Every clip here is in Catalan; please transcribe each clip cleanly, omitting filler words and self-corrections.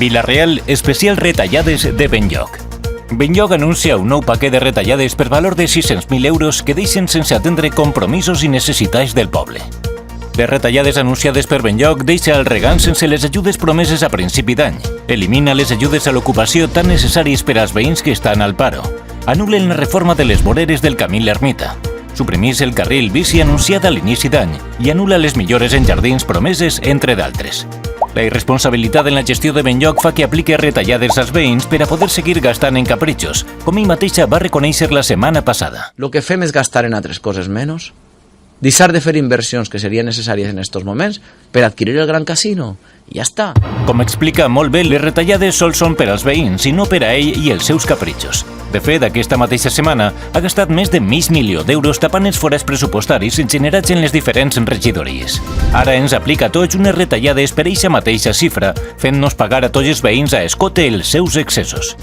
Vila-real, especial retallades de Benlloc. Benlloc anuncia un nou paquet de retallades per valor de 600.000 euros que deixen sense atendre compromisos i necessitats del poble. Les retallades anunciades per Benlloc deixa el regant sense les ajudes promeses a principi d'any, elimina les ajudes a l'ocupació tan necessàries per als veïns que estan al paro, anul·len la reforma de les voreres del camí L'Ermita, suprimís el carril bici anunciat a l'inici d'any i anul·la les millores en jardins promeses, entre d'altres. La irresponsabilitat en la gestió de Benlloc fa que apliqui retallades als veïns per a poder seguir gastant en capritxos, com ell mateixa va reconèixer la setmana passada. Lo que fem és gastar en altres coses menys, deixar de fer inversions que serien necessàries en aquests moments per adquirir el gran casino. I ja està. Com explica molt bé, les retallades sols són per als veïns i no per a ell i els seus capritxos. De fet, aquesta mateixa setmana ha gastat més de $500.000 tapant els forats pressupostaris generats en les diferents regidories. Ara ens aplica a tots unes retallades per eixa mateixa xifra, fent-nos pagar a tots els veïns a escote els seus excessos.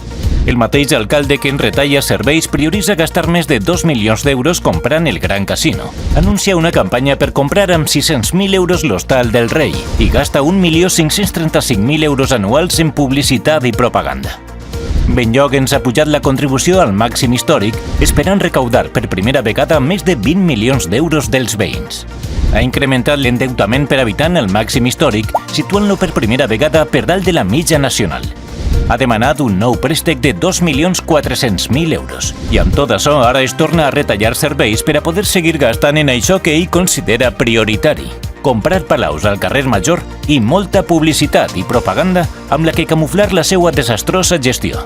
El mateix alcalde que en retalla serveis prioritza gastar més de 2 milions d'euros comprant el Gran Casino. Anuncia una campanya per comprar amb 600.000 euros l'Hostal del Rei i gasta 1.535.000 euros anuals en publicitat i propaganda. Benlloc ens ha pujat la contribució al màxim històric, esperant recaudar per primera vegada més de 20 milions d'euros dels veïns. Ha incrementat l'endeutament per habitant al màxim històric, situant-lo per primera vegada per dalt de la mitja nacional. Ha demanat un nou préstec de 2.400.000 euros. I amb tot això, ara es torna a retallar serveis per a poder seguir gastant en això que ell considera prioritari. Comprar palaus al carrer Major i molta publicitat i propaganda amb la que camuflar la seva desastrosa gestió.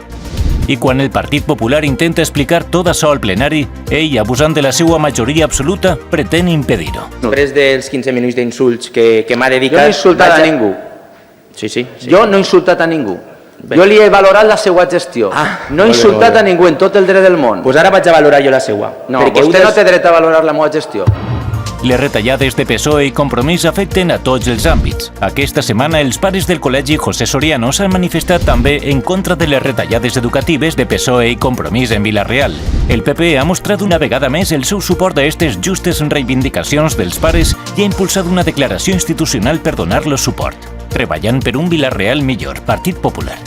I quan el Partit Popular intenta explicar tot això al plenari, ell, abusant de la seva majoria absoluta, pretén impedir-ho. Després dels 15 minuts d'insults que m'ha dedicat... Jo no he insultat a ningú. Sí. Jo no he insultat a ningú. Jo li he valorat la seva gestió. No he insultat a ningú en tot el dret del món. Doncs ara vaig a valorar jo la seva. No, vostè no té dret a valorar la meva gestió. Les retallades de PSOE i Compromís afecten a tots els àmbits. Aquesta setmana, els pares del Col·legi José Soriano s'han manifestat també en contra de les retallades educatives de PSOE i Compromís en Vila-real. El PP ha mostrat una vegada més el seu suport a aquestes justes reivindicacions dels pares i ha impulsat una declaració institucional per donar-los suport. Treballant per un Vila-real millor, Partit Popular.